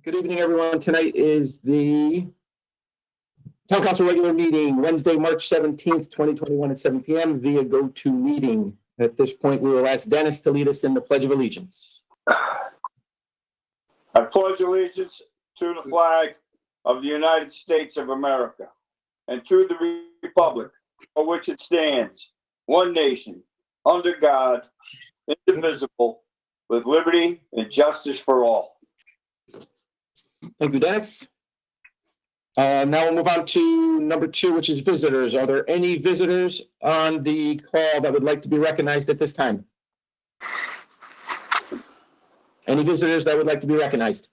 Good evening, everyone. Tonight is the Town Council regular meeting, Wednesday, March 17th, 2021 at 7 p.m. via GoToMeeting. At this point, we will ask Dennis to lead us in the Pledge of Allegiance. I pledge allegiance to the flag of the United States of America and to the republic for which it stands, one nation, under God, indivisible, with liberty and justice for all. Thank you, Dennis. Now we'll move on to number 2, which is visitors. Are there any visitors on the call that would like to be recognized at this time? Any visitors that would like to be recognized?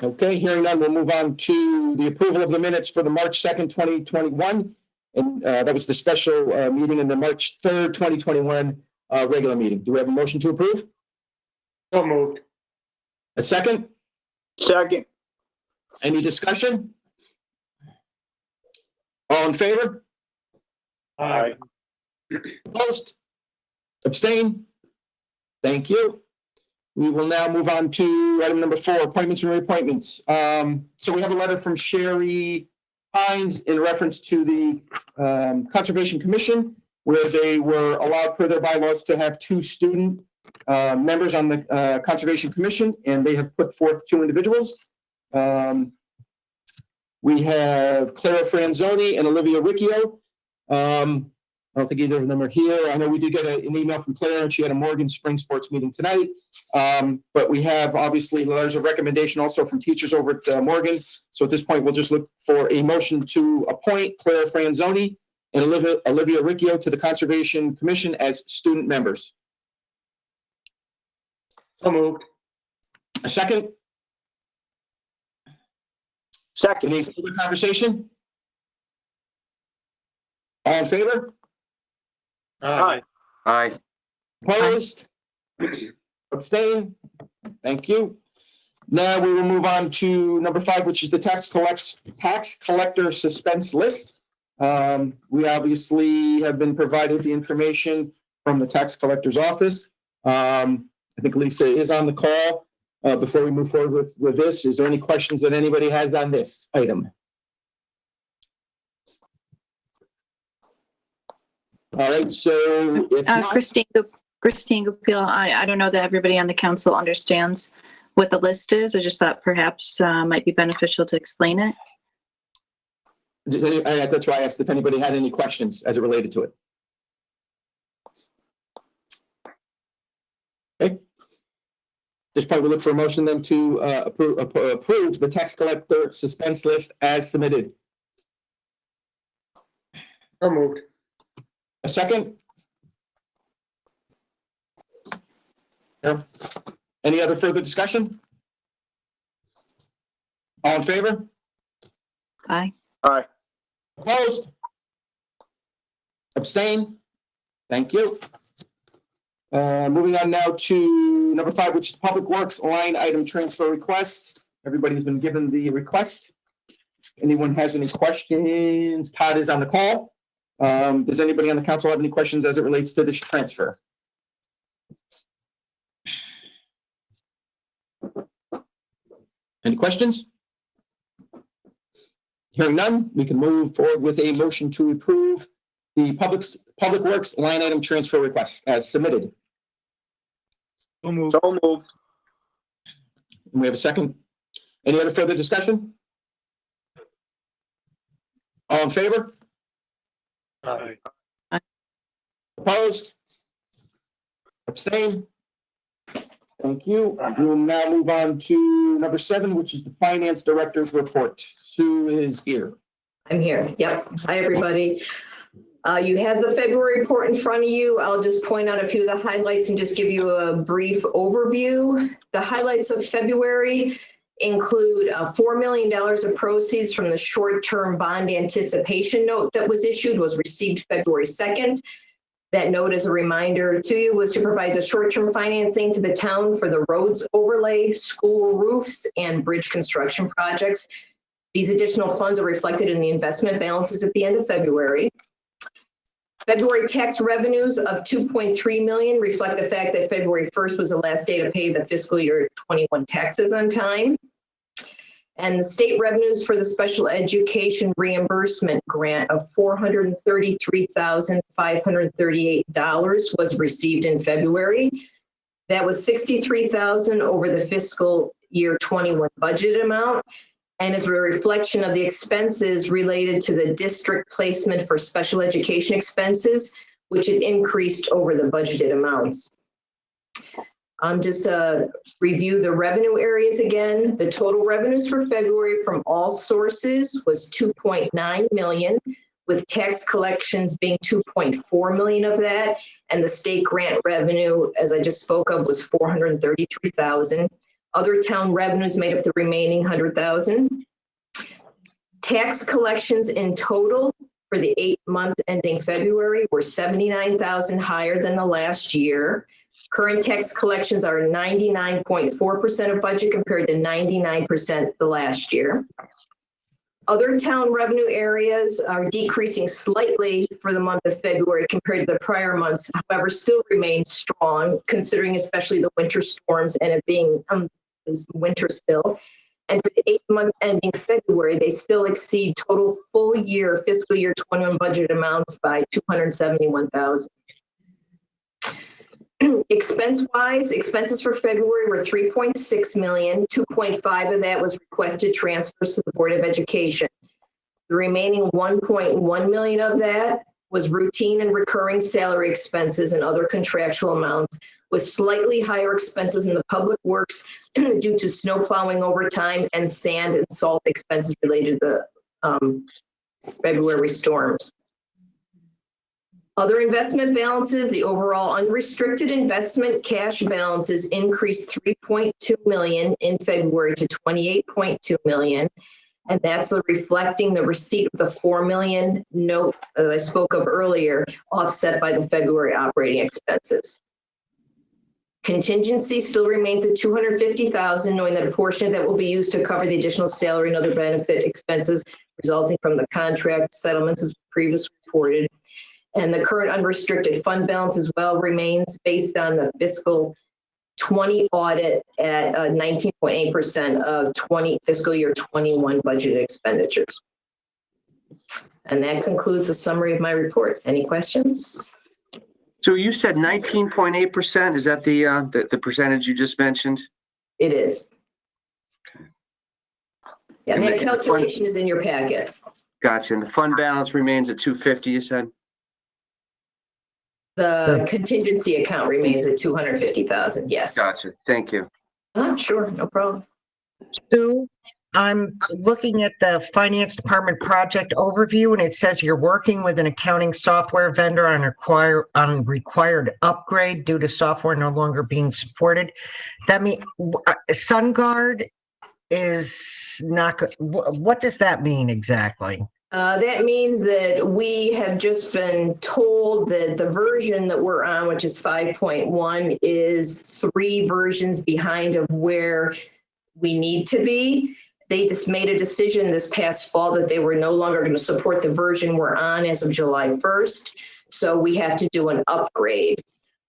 Okay, hearing none, we'll move on to the approval of the minutes for the March 2nd, 2021. And that was the special meeting in the March 3rd, 2021 regular meeting. Do we have a motion to approve? So moved. A second? Second. Any discussion? All in favor? Aye. Opposed? Abstain? Thank you. We will now move on to item number 4, appointments and reappointments. So we have a letter from Sherry Hines in reference to the Conservation Commission, where they were allowed per their bylaws to have 2 student members on the Conservation Commission, and they have put forth 2 individuals. We have Clara Franzoni and Olivia Riccio. I don't think either of them are here. I know we did get an email from Claire, and she had a Morgan Spring Sports meeting tonight. But we have obviously letters of recommendation also from teachers over at Morgan. So at this point, we'll just look for a motion to appoint Clara Franzoni and Olivia Riccio to the Conservation Commission as student members. So moved. A second? Second. Any further conversation? All in favor? Aye. Aye. Opposed? Abstain? Thank you. Now we will move on to number 5, which is the tax collector suspense list. We obviously have been provided the information from the tax collector's office. I think Lisa is on the call. Before we move forward with this, is there any questions that anybody has on this item? All right, so if not, Christine Gupil, I don't know that everybody on the council understands what the list is. I just thought perhaps might be beneficial to explain it. that's why I asked if anybody had any questions as it related to it. Okay. At this point, we look for a motion then to approve the tax collector suspense list as submitted. So moved. A second? No. Any other further discussion? All in favor? Aye. Aye. Opposed? Abstain? Thank you. Moving on now to number 5, which is Public Works line item transfer request. Everybody has been given the request. Anyone has any questions? Todd is on the call. Does anybody on the council have any questions as it relates to this transfer? Any questions? Hearing none, we can move forward with a motion to approve the Public Works line item transfer request as submitted. So moved. So moved. And we have a second. Any other further discussion? All in favor? Aye. Opposed? Abstain? Thank you. We will now move on to number 7, which is the Finance Director's report. Sue is here. I'm here. Yep. Hi, everybody. You have the February report in front of you. I'll just point out a few of the highlights and just give you a brief overview. The highlights of February include $4 million of proceeds from the short-term bond anticipation note that was issued, was received February 2nd. That note, as a reminder to you, was to provide the short-term financing to the town for the roads overlay, school roofs, and bridge construction projects. These additional funds are reflected in the investment balances at the end of February. February tax revenues of 2.3 million reflect the fact that February 1st was the last day to pay the fiscal year 21 taxes on time. And the state revenues for the special education reimbursement grant of $433,538 was received in February. That was $63,000 over the fiscal year 21 budget amount, and is a reflection of the expenses related to the district placement for special education expenses, which had increased over the budgeted amounts. Just review the revenue areas again. The total revenues for February from all sources was 2.9 million, with tax collections being 2.4 million of that. And the state grant revenue, as I just spoke of, was 433,000. Other town revenues made up the remaining 100,000. Tax collections in total for the 8 months ending February were 79,000 higher than the last year. Current tax collections are 99.4% of budget compared to 99% the last year. Other town revenue areas are decreasing slightly for the month of February compared to the prior months, however, still remain strong, considering especially the winter storms and it being this winter still. And for the 8 months ending February, they still exceed total full year fiscal year 21 budget amounts by 271,000. Expense-wise, expenses for February were 3.6 million. 2.5 of that was requested transfers to the Board of Education. The remaining 1.1 million of that was routine and recurring salary expenses and other contractual amounts, with slightly higher expenses in the public works due to snow plowing overtime and sand and salt expenses related to the February storms. Other investment balances, the overall unrestricted investment cash balances increased 3.2 million in February to 28.2 million. And that's reflecting the receipt of the 4 million note that I spoke of earlier, offset by the February operating expenses. Contingency still remains at 250,000, knowing that a portion of that will be used to cover the additional salary and other benefit expenses resulting from the contract settlements as previously reported. And the current unrestricted fund balance as well remains based on the fiscal 20 audit at 19.8% of fiscal year 21 budget expenditures. And that concludes the summary of my report. Any questions? So you said 19.8%. Is that the percentage you just mentioned? It is. Okay. Yeah, And that the calculation is in your packet. Gotcha. And the fund balance remains at 250, you said? The contingency account remains at 250,000. Yes. Gotcha. Thank you. Sure, no problem. Sue, I'm looking at the finance department project overview, and it says you're working with an accounting software vendor on required upgrade due to software no longer being supported. That means SunGuard is not good. What does that mean exactly? That means that we have just been told that the version that we're on, which is 5.1, is 3 versions behind of where we need to be. They just made a decision this past fall that they were no longer going to support the version we're on as of July 1st. So we have to do an upgrade.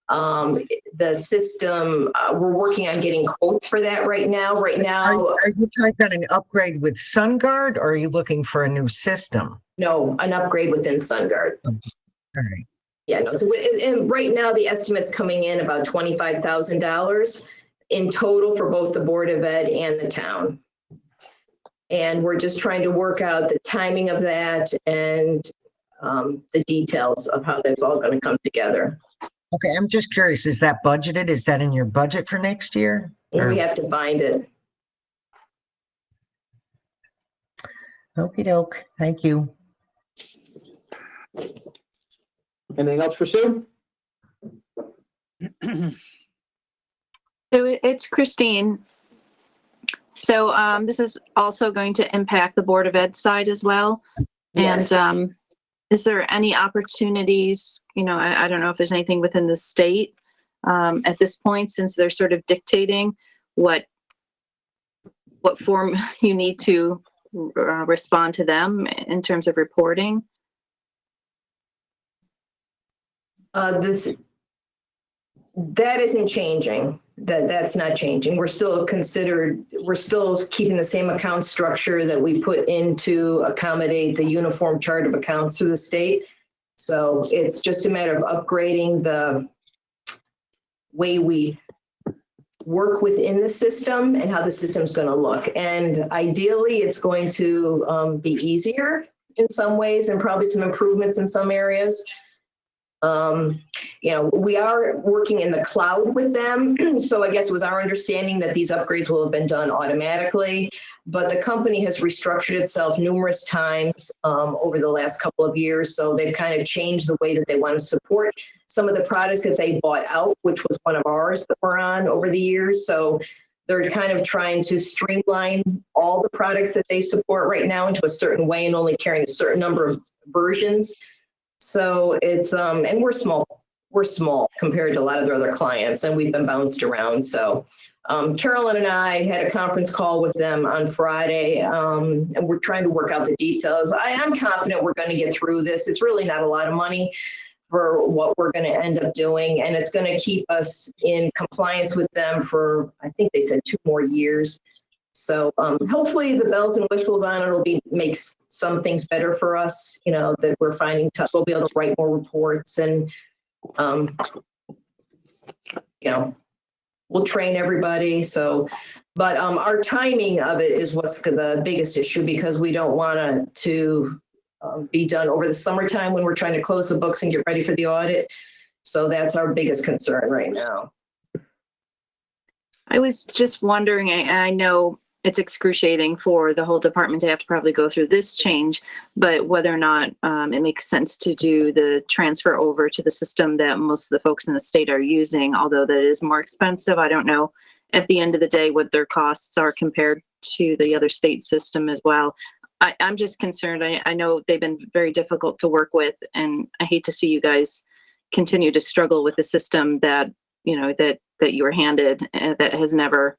The system, we're working on getting quotes for that right now. Are you trying to get an upgrade with SunGuard, or are you looking for a new system? No, an upgrade within SunGuard. All right. Yeah, no. So and right now the estimate's coming in about $25,000 in total for both the Board of Ed and the town. And we're just trying to work out the timing of that and the details of how that's all going to come together. Okay, I'm just curious, is that budgeted? Is that in your budget for next year? And we have to find it. Okey doke. Thank you. Anything else for Sue? So it's Christine. So this is also going to impact the Board of Ed side as well. Yes. And is there any opportunities, I don't know if there's anything within the state at this point, since they're sort of dictating what form you need to respond to them in terms of reporting? That isn't changing. That's not changing. We're still keeping the same account structure that we put in to accommodate the uniform chart of accounts through the state. So it's just a matter of upgrading the way we work within the system and how the system's going to look. And ideally, it's going to be easier in some ways and probably some improvements in some areas. We are working in the cloud with them. So I guess it was our understanding that these upgrades will have been done automatically, but the company has restructured itself numerous times over the last couple of years. So they've kind of changed the way that they want to support some of the products that they bought out, which was one of ours that we're on over the years. So they're kind of trying to streamline all the products that they support right now into a certain way and only carrying a certain number of versions. So it's, and we're small compared to a lot of their other clients, and we've been bounced around. So Carolyn and I had a conference call with them on Friday, and we're trying to work out the details. I am confident we're going to get through this. It's really not a lot of money for what we're going to end up doing, and it's going to keep us in compliance with them for, I think they said 2 more years. So hopefully the bells and whistles on it will makes some things better for us, that we're finding tough. We'll be able to write more reports and, we'll train everybody. So, but our timing of it is what's the biggest issue, because we don't want it to be done over the summertime when we're trying to close the books and get ready for the audit. So that's our biggest concern right now. I was just wondering, I know it's excruciating for the whole department to have to probably go through this change, but whether or not it makes sense to do the transfer over to the system that most of the folks in the state are using, although that is more expensive. I don't know at the end of the day what their costs are compared to the other state system as well. I'm just concerned. I know they've been very difficult to work with, and I hate to see you guys continue to struggle with the system that, that you were handed, that has never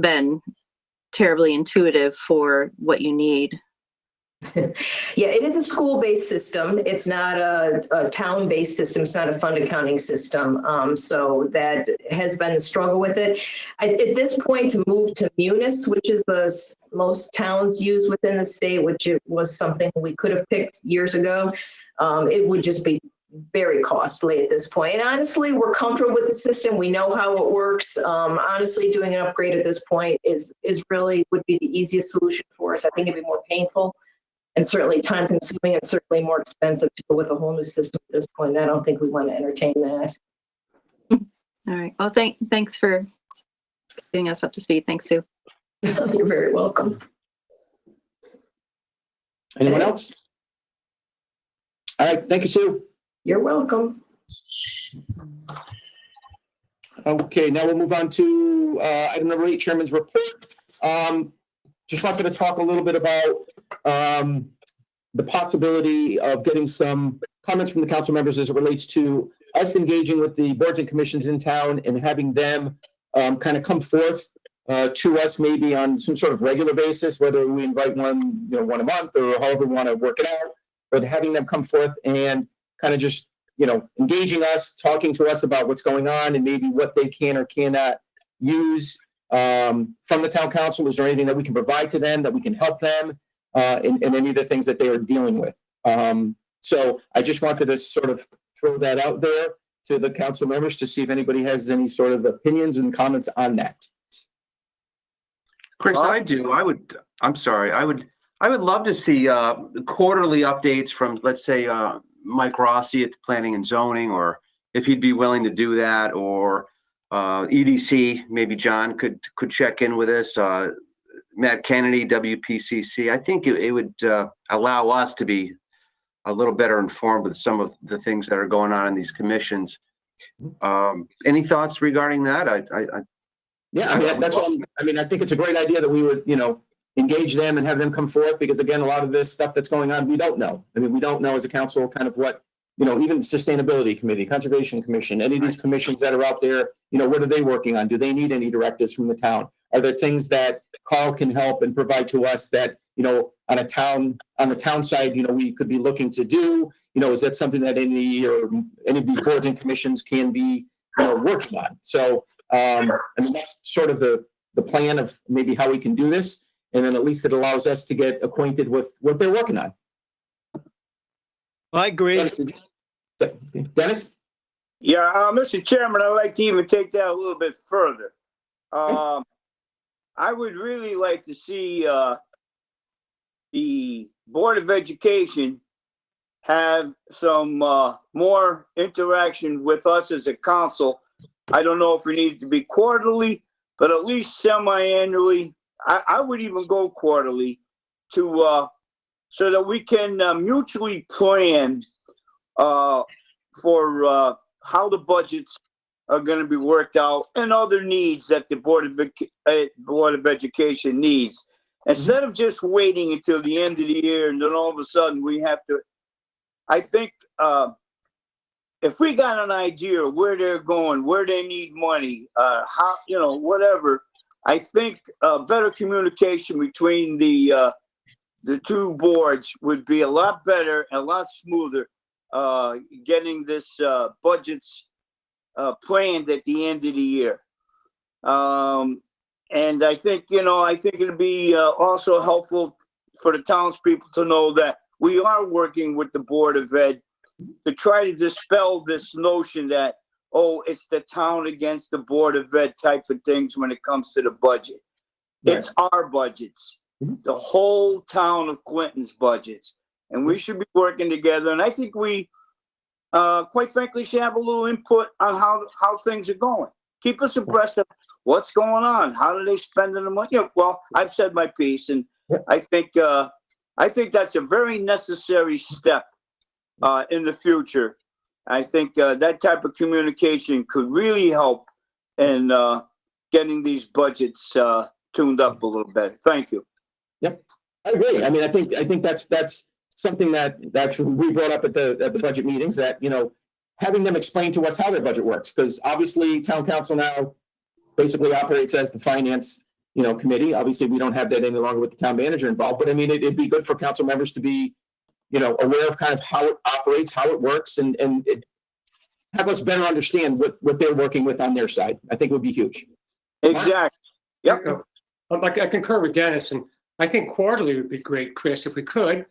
been terribly intuitive for what you need. Yeah, it is a school-based system. It's not a town-based system. It's not a fund accounting system. So that has been the struggle with it. At this point, to move to Munis, which is the most towns use within the state, which it was something we could have picked years ago, it would just be very costly at this point. And honestly, we're comfortable with the system. We know how it works. Honestly, doing an upgrade at this point is really would be the easiest solution for us. I think it'd be more painful and certainly time consuming and certainly more expensive to go with a whole new system at this point. And I don't think we want to entertain that. All right. Well, thanks for getting us up to speed. Thanks, Sue. You're very welcome. Anyone else? All right, thank you, Sue. You're welcome. Okay, now we'll move on to item number 8, Chairman's report. Just wanted to talk a little bit about the possibility of getting some comments from the council members as it relates to us engaging with the boards and commissions in town and having them kind of come forth to us maybe on some sort of regular basis, whether we invite one, one a month or however we want to work it out, but having them come forth and kind of just, engaging us, talking to us about what's going on and maybe what they can or cannot use from the town council. Is there anything that we can provide to them, that we can help them in any of the things that they are dealing with? So I just wanted to sort of throw that out there to the council members to see if anybody has any sort of opinions and comments on that. Chris, I do. I would love to see quarterly updates from, let's say, Mike Rossi at the Planning and Zoning, or if he'd be willing to do that, or EDC, maybe John could check in with us. Matt Kennedy, WPCC. I think it would allow us to be a little better informed with some of the things that are going on in these commissions. Any thoughts regarding that? Yeah, that's what I think it's a great idea that we would, engage them and have them come forth, because again, a lot of this stuff that's going on, we don't know. We don't know as a council kind of what, even Sustainability Committee, Conservation Commission, any of these commissions that are out there, what are they working on? Do they need any directives from the town? Are there things that Carl can help and provide to us that, on the town side, we could be looking to do? Is that something that any of these boards and commissions can be, working on? So, that's sort of the plan of maybe how we can do this. And then at least it allows us to get acquainted with what they're working on. I agree. Dennis? Yeah, Mr. Chairman, I'd like to even take that a little bit further. I would really like to see the Board of Education have some more interaction with us as a council. I don't know if it needs to be quarterly, but at least semi-annually. I would even go quarterly to so that we can mutually plan for how the budgets are going to be worked out and other needs that the Board of Education needs. Instead of just waiting until the end of the year and then all of a sudden we have to, I think if we got an idea of where they're going, where they need money, how, whatever, I think better communication between the two boards would be a lot better and a lot smoother, getting this budgets planned at the end of the year. And I think, it'd be also helpful for the townspeople to know that we are working with the Board of Ed to try to dispel this notion that, it's the town against the Board of Ed type of things when it comes to the budget. Right. It's our budgets, the whole town of Clinton's budgets, and we should be working together. And I think we, quite frankly, should have a little input on how things are going. Keep us abreast of what's going on. How do they spend the money? Well, I've said my piece, and I think that's a very necessary step in the future. I think that type of communication could really help in getting these budgets tuned up a little better. Thank you. Yep, I agree. I mean, I think that's something that we brought up at the budget meetings, that having them explain to us how their budget works, because obviously town council now basically operates as the finance committee. Obviously, we don't have that any longer with the town manager involved, but I mean, it'd be good for council members to be aware of kind of how it operates, how it works, and have us better understand what they're working with on their side. I think would be huge. Exactly. Yep. I concur with Dennis, and I think quarterly would be great, Chris, if we could,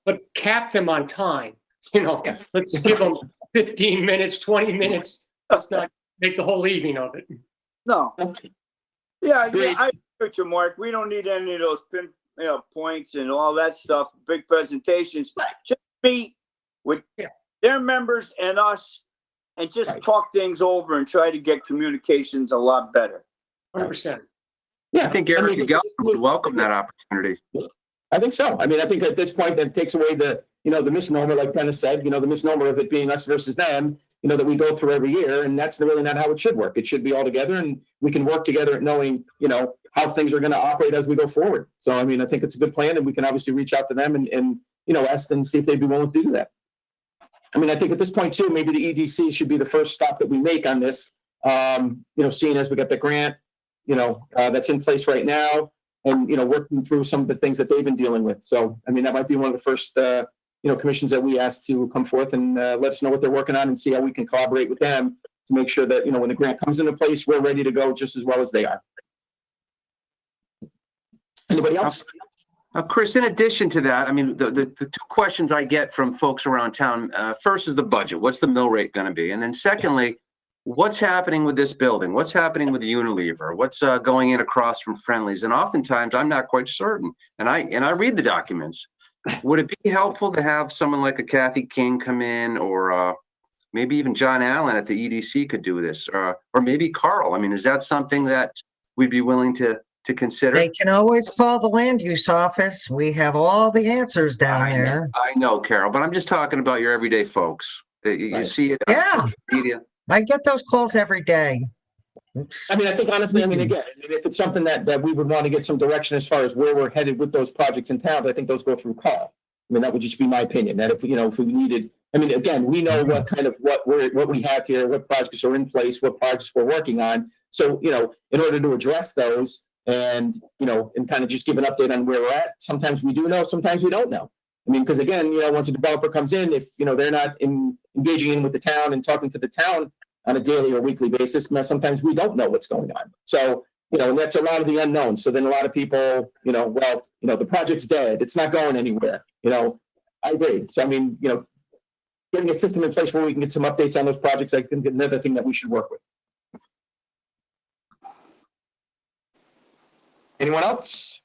but cap them on time. Yes. Let's give them 15 minutes, 20 minutes. Let's not make the whole evening of it. No. Yeah, I agree with you, Mark. We don't need any of those points and all that stuff, big presentations. Just meet with their members and us and just talk things over and try to get communications a lot better. 100%. Yeah, I think Eric Galvin would welcome that opportunity. I think so. I mean, I think at this point that takes away the misnomer, like Dennis said, the misnomer of it being us versus them, that we go through every year, and that's really not how it should work. It should be all together, and we can work together at knowing, how things are going to operate as we go forward. So, I mean, I think it's a good plan, and we can obviously reach out to them and ask them, see if they'd be willing to do that. I mean, I think at this point too, maybe the EDC should be the first stop that we make on this, seeing as we got the grant, that's in place right now, and, working through some of the things that they've been dealing with. So, I mean, that might be one of the first, commissions that we ask to come forth and let us know what they're working on and see how we can collaborate with them to make sure that, when the grant comes into place, we're ready to go just as well as they are. Anybody else? Chris, in addition to that, I mean, the two questions I get from folks around town, first is the budget. What's the mill rate going to be? And then secondly, what's happening with this building? What's happening with Unilever? What's going in across from Friendly's? And oftentimes I'm not quite certain. And I read the documents. Would it be helpful to have someone like a Kathy King come in, or maybe even John Allen at the EDC could do this, or maybe Carl? I mean, is that something that we'd be willing to consider? They can always call the land use office. We have all the answers down there. I know, Carol, but I'm just talking about your everyday folks. You see it on Yeah. social media. I get those calls every day. Oops. I mean, I think honestly, again, if it's something that we would want to get some direction as far as where we're headed with those projects in town, I think those go through Carl. I mean, that would just be my opinion, that if we needed, I mean, again, we know what kind of, what we have here, what projects are in place, what projects we're working on. So, in order to address those, and, and kind of just give an update on where we're at. Sometimes we do know, sometimes we don't know. I mean, because again, once a developer comes in, if, they're not engaging in with the town and talking to the town on a daily or weekly basis, sometimes we don't know what's going on. So, and that's a lot of the unknown. So then a lot of people, the project's dead. It's not going anywhere. I agree. So, I mean, getting a system in place where we can get some updates on those projects, I think another thing that we should work with. Anyone else?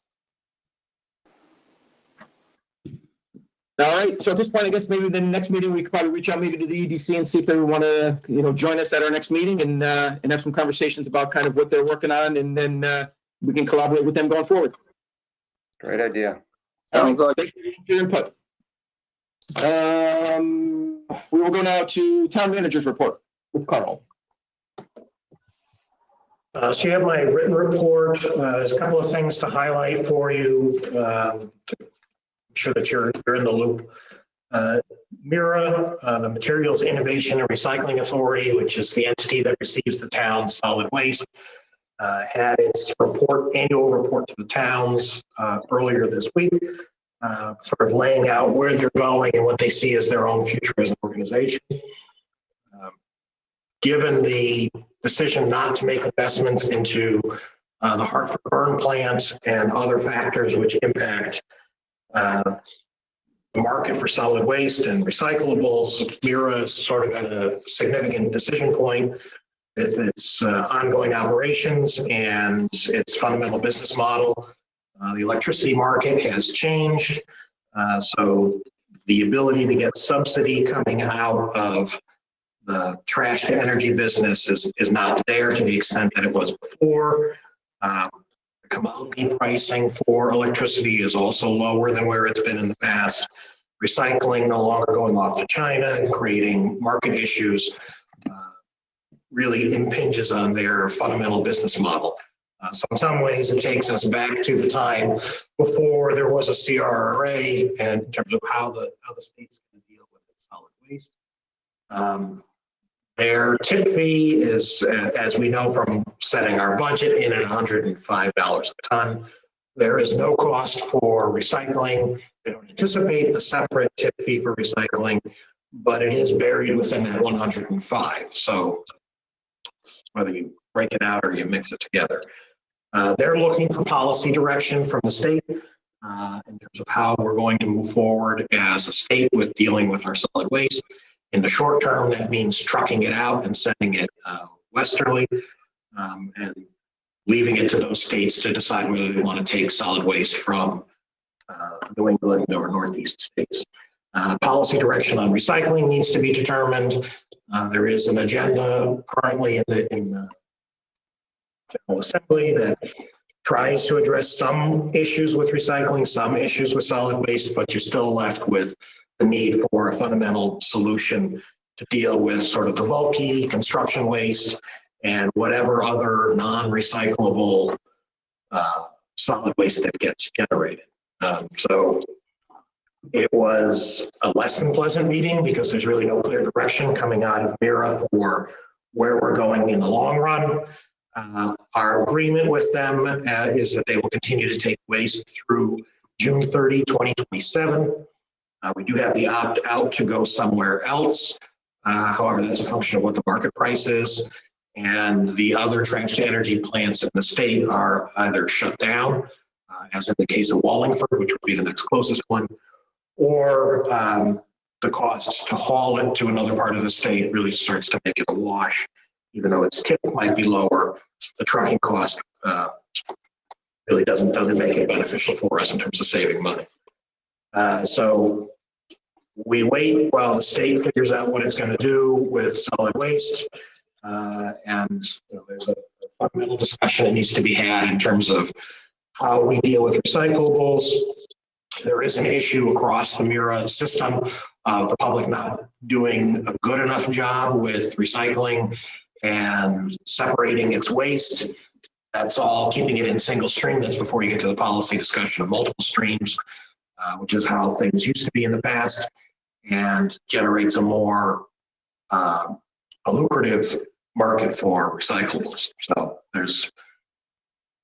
All right. So at this point, I guess maybe the next meeting, we could probably reach out maybe to the EDC and see if they want to, join us at our next meeting and have some conversations about kind of what they're working on, and then we can collaborate with them going forward. Great idea. Sounds good. Thank you for your input. We will go now to town manager's report with Carl. So you have my written report. There's a couple of things to highlight for you. To sure that you're in the loop. MIRA, the Materials Innovation and Recycling Authority, which is the entity that receives the town's solid waste, had its annual report to the towns earlier this week, sort of laying out where they're going and what they see as their own future as an organization. Given the decision not to make investments into the Hartford burn plant and other factors which impact the market for solid waste and recyclables, MIRA is sort of at a significant decision point with its ongoing operations and its fundamental business model. The electricity market has changed, so the ability to get subsidy coming out of the trash to energy business is not there to the extent that it was before. Commodity pricing for electricity is also lower than where it's been in the past. Recycling no longer going off to China and creating market issues really impinges on their fundamental business model. So in some ways, it takes us back to the time before there was a CRRA and in terms of how the state's going to deal with its solid waste. Their tip fee is, as we know from setting our budget, in at $105 a ton. There is no cost for recycling. They don't anticipate a separate tip fee for recycling, but it is buried within that 105. So whether you break it out or you mix it together. They're looking for policy direction from the state in terms of how we're going to move forward as a state with dealing with our solid waste. In the short term, that means trucking it out and sending it westerly and leaving it to those states to decide whether they want to take solid waste from New England or Northeast states. Policy direction on recycling needs to be determined. There is an agenda currently in the General Assembly that tries to address some issues with recycling, some issues with solid waste, but you're still left with the need for a fundamental solution to deal with sort of the bulky construction waste and whatever other non-recyclable solid waste that gets generated. So it was a less than pleasant meeting because there's really no clear direction coming out of MIRA for where we're going in the long run. Our agreement with them is that they will continue to take waste through June 30, 2027. We do have the opt-out to go somewhere else. However, that's a function of what the market price is. And the other trash to energy plants in the state are either shut down, as in the case of Wallingford, which would be the next closest one, or the cost to haul it to another part of the state really starts to make it a wash. Even though its tip might be lower, the trucking cost really doesn't make it beneficial for us in terms of saving money. So we wait while the state figures out what it's going to do with solid waste. And there's a fundamental discussion that needs to be had in terms of how we deal with recyclables. There is an issue across the MIRA system of the public not doing a good enough job with recycling and separating its waste. That's all keeping it in single stream. That's before you get to the policy discussion of multiple streams, which is how things used to be in the past, and generates a more a lucrative market for recyclables. So there's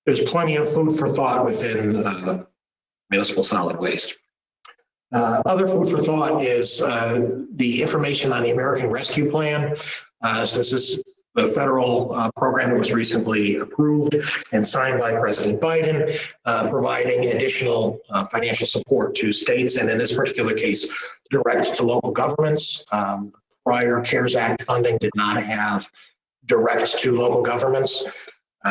there's plenty of food for thought within municipal solid waste. Other food for thought is the information on the American Rescue Plan. So this is the federal program that was recently approved and signed by President Biden, providing additional financial support to states, and in this particular case, direct to local governments. Prior CARES Act funding did not have direct to local governments.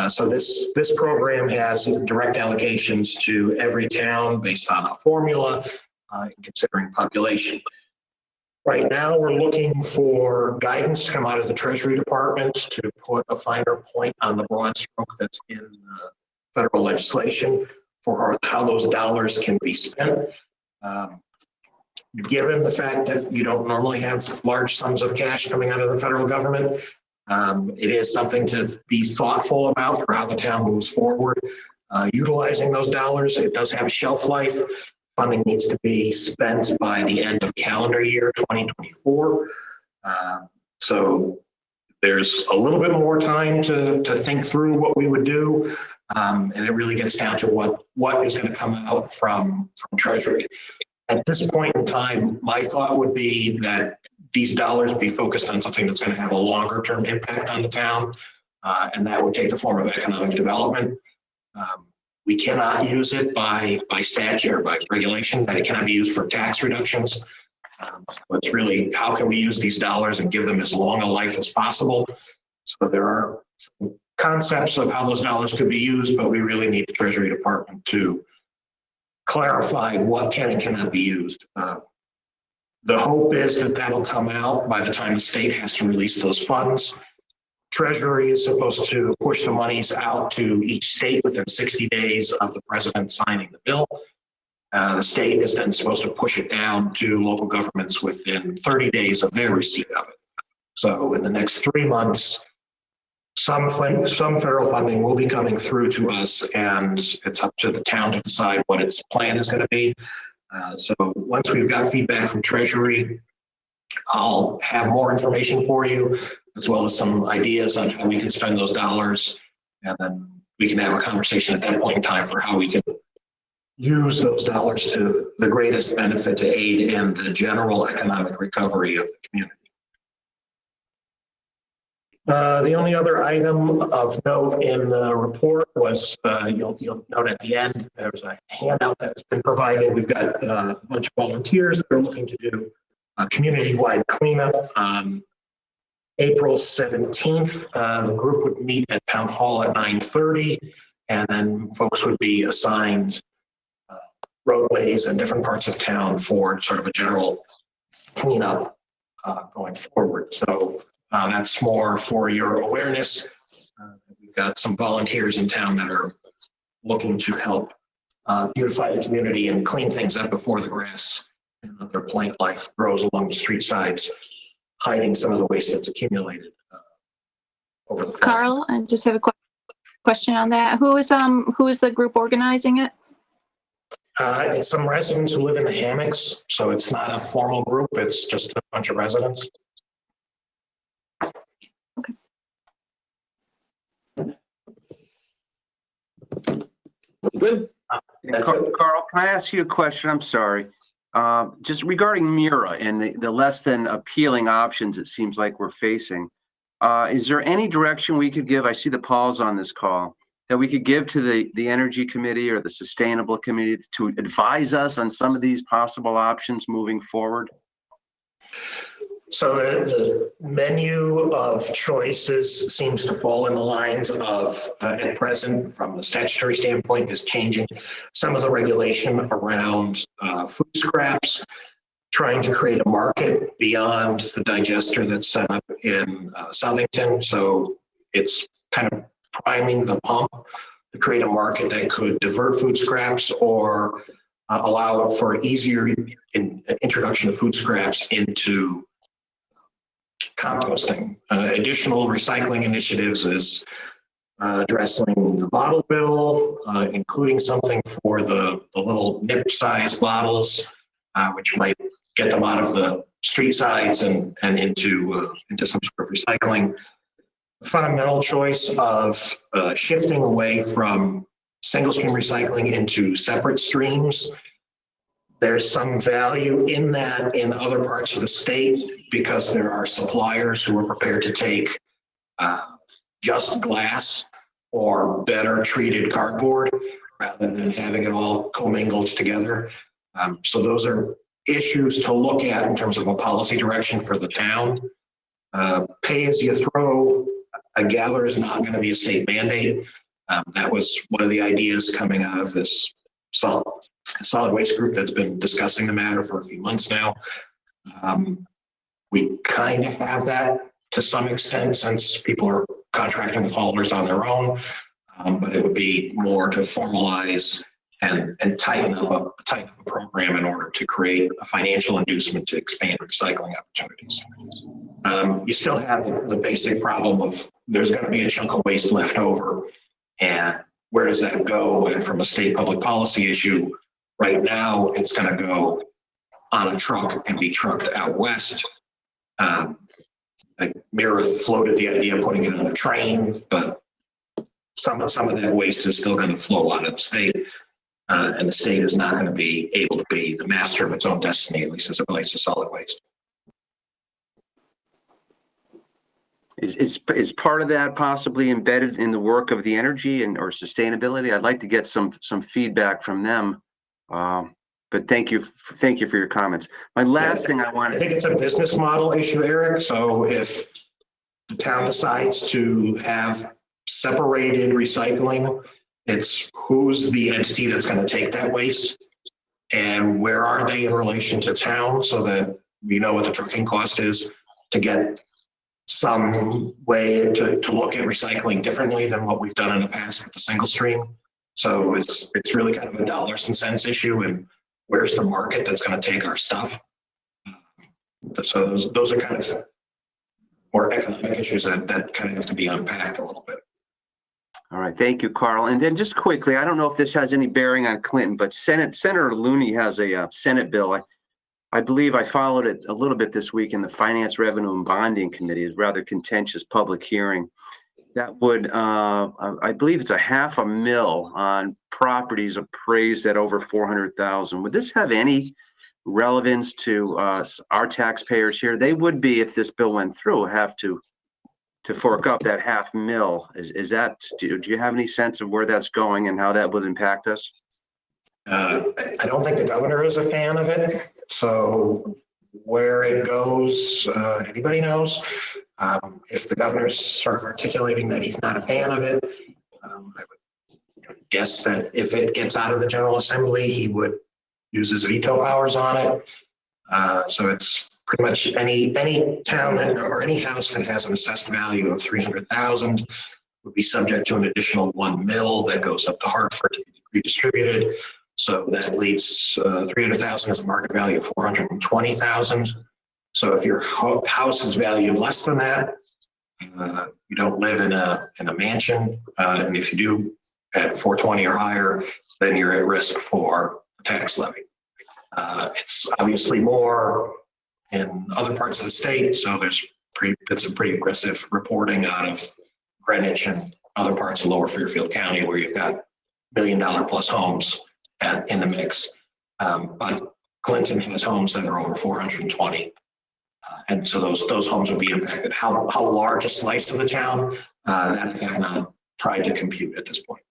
So this program has direct allocations to every town based on a formula, considering population. Right now, we're looking for guidance to come out of the Treasury Department to put a finer point on the broad stroke that's in the federal legislation for how those dollars can be spent. Given the fact that you don't normally have large sums of cash coming out of the federal government, it is something to be thoughtful about for how the town moves forward. Utilizing those dollars, it does have a shelf life. Funding needs to be spent by the end of calendar year 2024. So there's a little bit more time to think through what we would do. And it really gets down to what is going to come out from Treasury. At this point in time, my thought would be that these dollars be focused on something that's going to have a longer term impact on the town. And that would take the form of economic development. We cannot use it by statute or by regulation, that it cannot be used for tax reductions. So it's really, how can we use these dollars and give them as long a life as possible? So there are some concepts of how those dollars could be used, but we really need the Treasury Department to clarify what can and cannot be used. The hope is that that'll come out by the time the state has to release those funds. Treasury is supposed to push the monies out to each state within 60 days of the president signing the bill. The state is then supposed to push it down to local governments within 30 days of their receipt of it. So in the next 3 months, some federal funding will be coming through to us, and it's up to the town to decide what its plan is going to be. So once we've got feedback from Treasury, I'll have more information for you, as well as some ideas on how we can spend those dollars. And then we can have a conversation at that point in time for how we can use those dollars to the greatest benefit to aid in the general economic recovery of the community. The only other item of note in the report was, you'll note at the end, there's a handout that's been provided. We've got a bunch of volunteers that are looking to do a community-wide cleanup on April 17th. The group would meet at Town Hall at 9:30, and then folks would be assigned roadways and different parts of town for sort of a general cleanup going forward. So that's more for your awareness. We've got some volunteers in town that are looking to help beautify the community and clean things up before the grass and other plant life grows along the street sides, hiding some of the waste that's accumulated over the fall. Carl, I just have a question on that. Who is the group organizing it? It's some residents who live in the hammocks, so it's not a formal group. It's just a bunch of residents. Good. That's it. Carl, can I ask you a question? I'm sorry. Just regarding Mira and the less than appealing options it seems like we're facing. Is there any direction we could give? I see the Paul's on this call, that we could give to the Energy Committee or the Sustainable Committee to advise us on some of these possible options moving forward? So the menu of choices seems to fall in the lines of, at present, from the statutory standpoint, is changing some of the regulation around food scraps, trying to create a market beyond the digester that's set up in Southington. So it's kind of priming the pump to create a market that could divert food scraps or allow for easier introduction of food scraps into composting. Additional recycling initiatives is addressing the bottle bill, including something for the little nip-sized bottles, which might get them out of the street sides and into some sort of recycling. fundamental choice of shifting away from single stream recycling into separate streams. There's some value in that in other parts of the state because there are suppliers who are prepared to take just glass or better treated cardboard rather than having it all commingled together. So those are issues to look at in terms of a policy direction for the town. Pay as you throw, a gather is not going to be a state mandate. That was one of the ideas coming out of this solid waste group that's been discussing the matter for a few months now. We kind of have that to some extent since people are contracting with haulers on their own, but it would be more to formalize and tighten up a program in order to create a financial inducement to expand recycling opportunities. You still have the basic problem of there's going to be a chunk of waste left over, and where does that go? And from a state public policy issue, right now it's going to go on a truck and be trucked out west. Mira floated the idea of putting it on a train, but some of that waste is still going to flow out of the state. And the state is not going to be able to be the master of its own destiny, at least as it relates to solid waste. Is part of that possibly embedded in the work of the energy or sustainability? I'd like to get some feedback from them. But thank you for your comments. My last thing I think it's a business model issue, Eric. So if the town decides to have separated recycling, it's who's the entity that's going to take that waste and where are they in relation to town so that we know what the trucking cost is to get some way to look at recycling differently than what we've done in the past with the single stream. So it's really kind of a dollars and cents issue, and where's the market that's going to take our stuff. So those are kind of more economic issues that kind of have to be unpacked a little bit. All right, thank you, Carl. And then just quickly, I don't know if this has any bearing on Clinton, but Senator Looney has a Senate bill. I believe I followed it a little bit this week in the Finance, Revenue, and Bonding Committee. It's a rather contentious public hearing that would, I believe it's $500,000 on properties appraised at over 400,000. Would this have any relevance to our taxpayers here? They would be, if this bill went through, have to fork up that $500,000. Is that, do you have any sense of where that's going and how that would impact us? I don't think the governor is a fan of it. So where it goes, anybody knows. If the governor's sort of articulating that he's not a fan of it, I would guess that if it gets out of the General Assembly, he would use his veto powers on it. So it's pretty much any town or any house that has an assessed value of 300,000 would be subject to an additional $1 million that goes up to Hartford to be redistributed. So that leaves 300,000 as a market value of 420,000. So if your house is valued less than that, you don't live in a mansion, and if you do at 420 or higher, then you're at risk for a tax levy. It's obviously more in other parts of the state, so there's been some pretty aggressive reporting out of Greenwich and other parts of Lower Fairfield County where you've got $1 million plus homes in the mix. But Clinton has homes that are over 420. And so those homes will be impacted. How large a slice of the town, that I have not tried to compute at this point.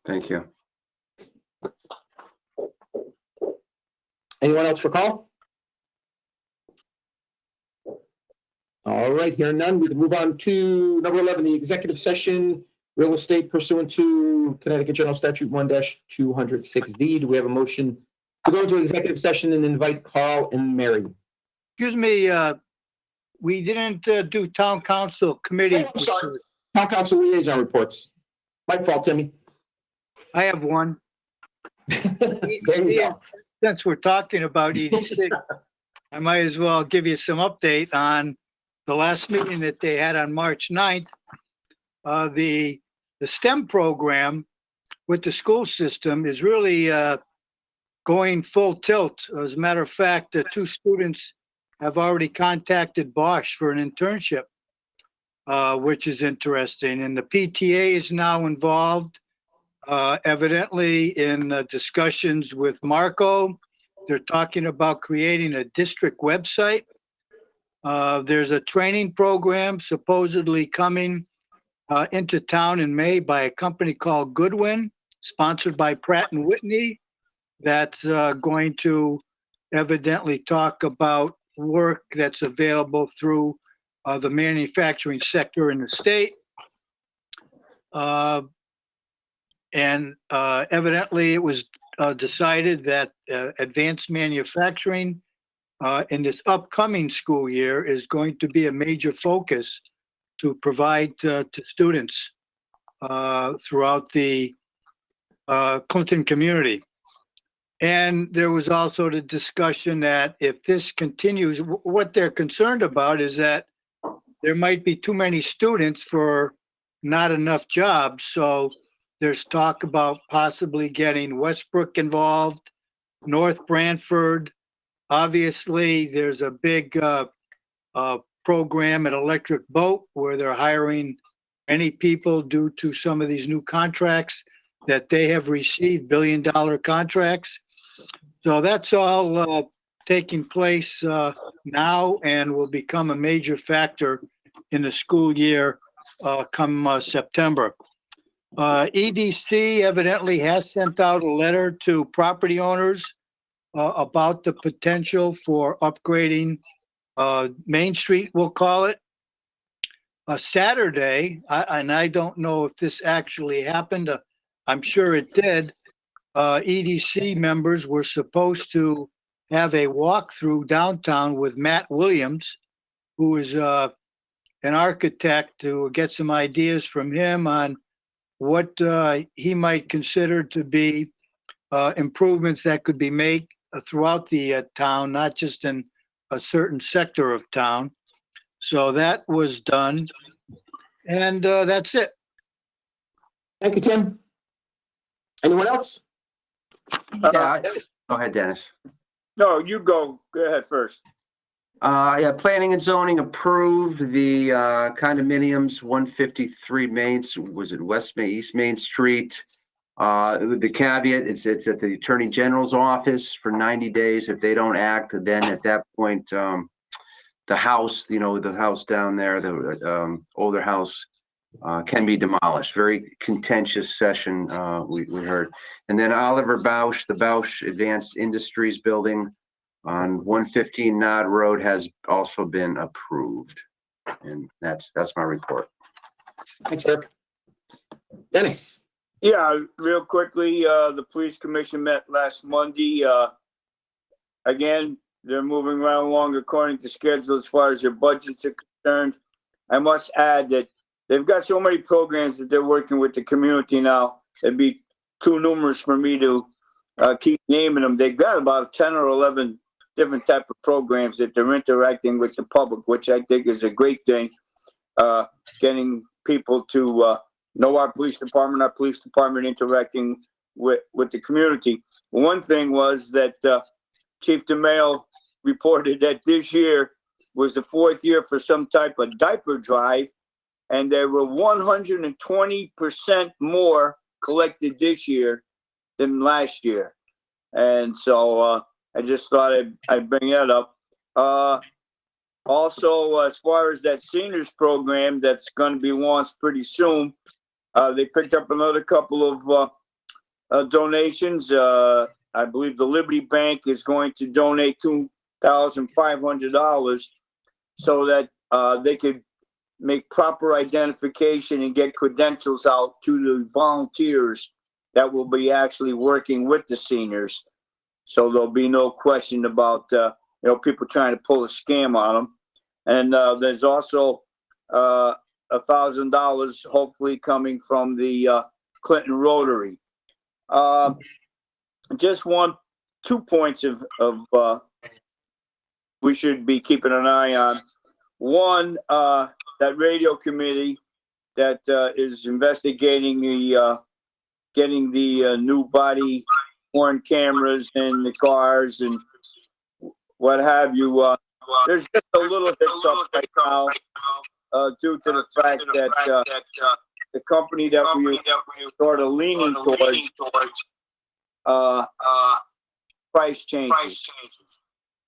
Thank you. Anyone else for call? All right, hearing none, we can move on to number 11, the executive session, real estate pursuant to Connecticut General Statute 1-206D. Do we have a motion to go into executive session and invite Carl and Mary? Excuse me, we didn't do town council committee. Oh, I'm sorry. Town council liaison reports. My fault, Timmy. I have one. There you go. Since we're talking about EDC, I might as well give you some update on the last meeting that they had on March 9th. The STEM program with the school system is really going full tilt. As a matter of fact, the two students have already contacted Bosch for an internship. which is interesting. And the PTA is now involved, evidently in discussions with Marco. They're talking about creating a district website. There's a training program supposedly coming into town in May by a company called Goodwin, sponsored by Pratt and Whitney. That's going to evidently talk about work that's available through the manufacturing sector in the state. And evidently it was decided that advanced manufacturing in this upcoming school year is going to be a major focus to provide to students throughout the Clinton community. And there was also the discussion that if this continues, what they're concerned about is that there might be too many students for not enough jobs. So there's talk about possibly getting Westbrook involved, North Branford. Obviously, there's a big program at Electric Boat where they're hiring many people due to some of these new contracts that they have received, billion-dollar contracts. So that's all taking place now and will become a major factor in the school year come September. EDC evidently has sent out a letter to property owners about the potential for upgrading Main Street, we'll call it. Saturday, and I don't know if this actually happened, I'm sure it did. EDC members were supposed to have a walkthrough downtown with Matt Williams, who is an architect, to get some ideas from him on what he might consider to be improvements that could be made throughout the town, not just in a certain sector of town. So that was done. And that's it. Thank you, Tim. Anyone else? Yeah, go ahead, Dennis. No, you go. Go ahead first. Yeah, planning and zoning approved the condominiums, 153 East Main Street. The caveat, it's at the Attorney General's office for 90 days. If they don't act, then at that point, the house, the house down there, the older house, can be demolished. Very contentious session, we heard. And then Oliver Bausch, the Bausch Advanced Industries building on 115 Nod Road has also been approved. And that's my report. Thanks, Eric. Dennis? Yeah, real quickly, the police commission met last Monday. Again, they're moving right along according to schedule as far as their budgets are concerned. I must add that they've got so many programs that they're working with the community now. It'd be too numerous for me to keep naming them. They've got about 10 or 11 different type of programs that they're interacting with the public, which I think is a great thing. Getting people to know our police department interacting with the community. One thing was that Chief DeMayo reported that this year was the 4th year for some type of diaper drive, and there were 120% more collected this year than last year. And so I just thought I'd bring that up. Also, as far as that seniors program that's going to be launched pretty soon, they picked up another couple of donations. I believe the Liberty Bank is going to donate $2,500 so that they could make proper identification and get credentials out to the volunteers that will be actually working with the seniors. So there'll be no question about people trying to pull a scam on them. And there's also $1,000 hopefully coming from the Clinton Rotary. Just 2 points of we should be keeping an eye on. One, that radio committee that is investigating getting the new body worn cameras in the cars and what have you. There's just a little hiccup right now. due to the fact that, the company that we were sort of leaning towards, price changes.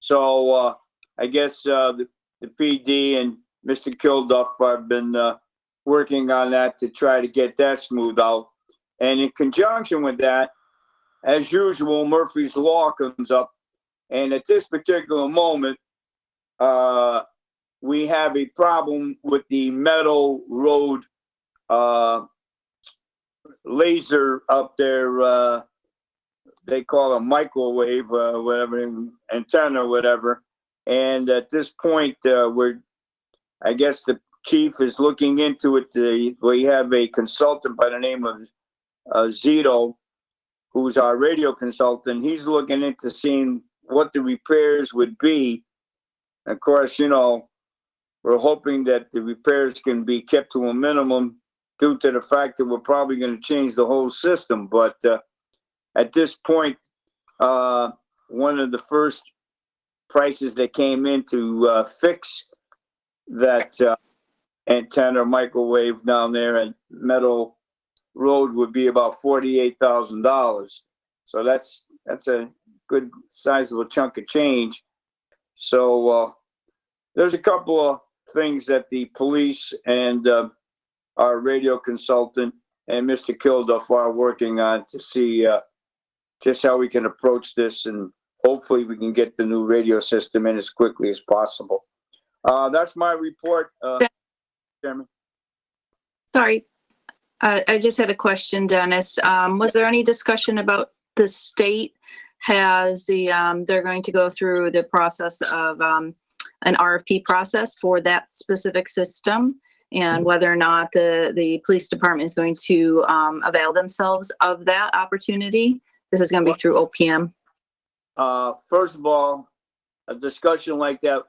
So, I guess, the PD and Mr. Kilduff have been, working on that to try to get that smoothed out. And in conjunction with that, as usual, Murphy's Law comes up. And at this particular moment, we have a problem with the Meadow Road laser up there. They call a microwave, whatever, antenna, whatever. And at this point, I guess the chief is looking into it. We have a consultant by the name of Zito, who's our radio consultant. He's looking into seeing what the repairs would be. Of course, we're hoping that the repairs can be kept to a minimum due to the fact that we're probably going to change the whole system. But at this point, one of the first prices that came in to fix that antenna microwave down there at Meadow Road would be about $48,000. So that's a good sizable chunk of change. So there's a couple of things that the police and our radio consultant and Mr. Kilduff are working on to see just how we can approach this, and hopefully we can get the new radio system in as quickly as possible. That's my report, Chairman. Sorry, I just had a question, Dennis. Was there any discussion about the state has they're going to go through the process of an RFP process for that specific system, and whether or not the police department is going to avail themselves of that opportunity? This is going to be through OPM. First of all, a discussion like that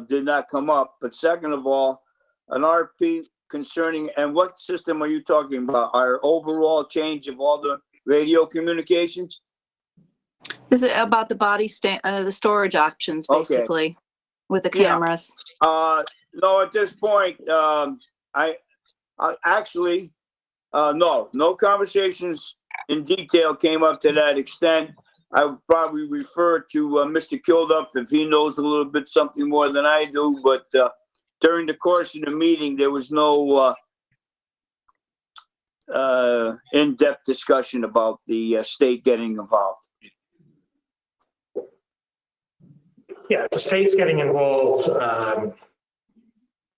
did not come up. But second of all, an RFP concerning, and what system are you talking about? Our overall change of all the radio communications? Is it about the the storage options, Okay. basically, with the Yeah. cameras? No, at this point, I actually, no conversations in detail came up to that extent. I would probably refer to Mr. Kilduff if he knows a little bit something more than I do, but during the course of the meeting, there was no in-depth discussion about the state getting involved. Yeah, the state's getting involved,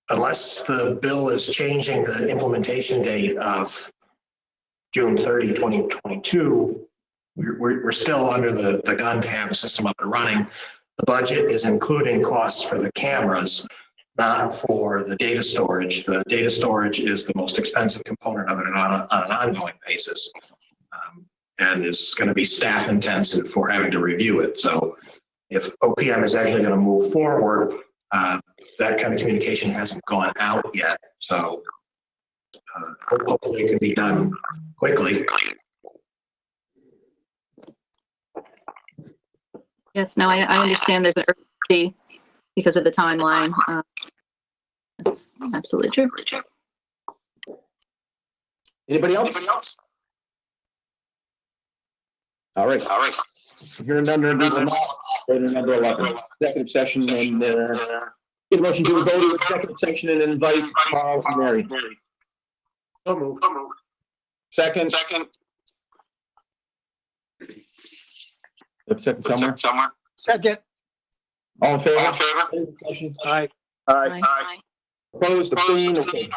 unless the bill is changing the implementation date of June 30, 2022, we're still under the gun to have a system up and running. The budget is including costs for the cameras, not for the data storage. The data storage is the most expensive component of it on an ongoing basis, and is going to be staff intensive for having to review it. So if OPM is actually going to move forward, that kind of communication hasn't gone out yet. So hopefully it can be done quickly. Yes, no, I understand there's an urgency because of the timeline. That's absolutely true. Anybody else? All right. You're under number 11, executive session, and get a motion to go to executive session and invite Paul and Mary. So moved. Second. Second somewhere. Second. All in favor? Any discussion? Aye. All right. Aye. Opposed, abstained, okay.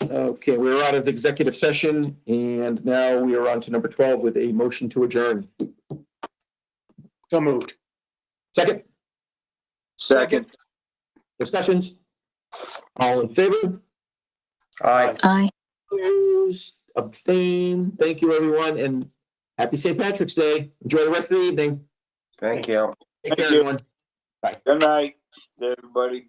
Okay, we're out of executive session, and now we are on to number 12 with a motion to adjourn. So moved. Second, Second. discussions? All in favor? Aye. Aye. Opposed, abstain. Thank you, everyone, and happy St. Patrick's Day. Enjoy the rest of the evening. Thank you. Take care, Thank you. everyone. Good night, everybody.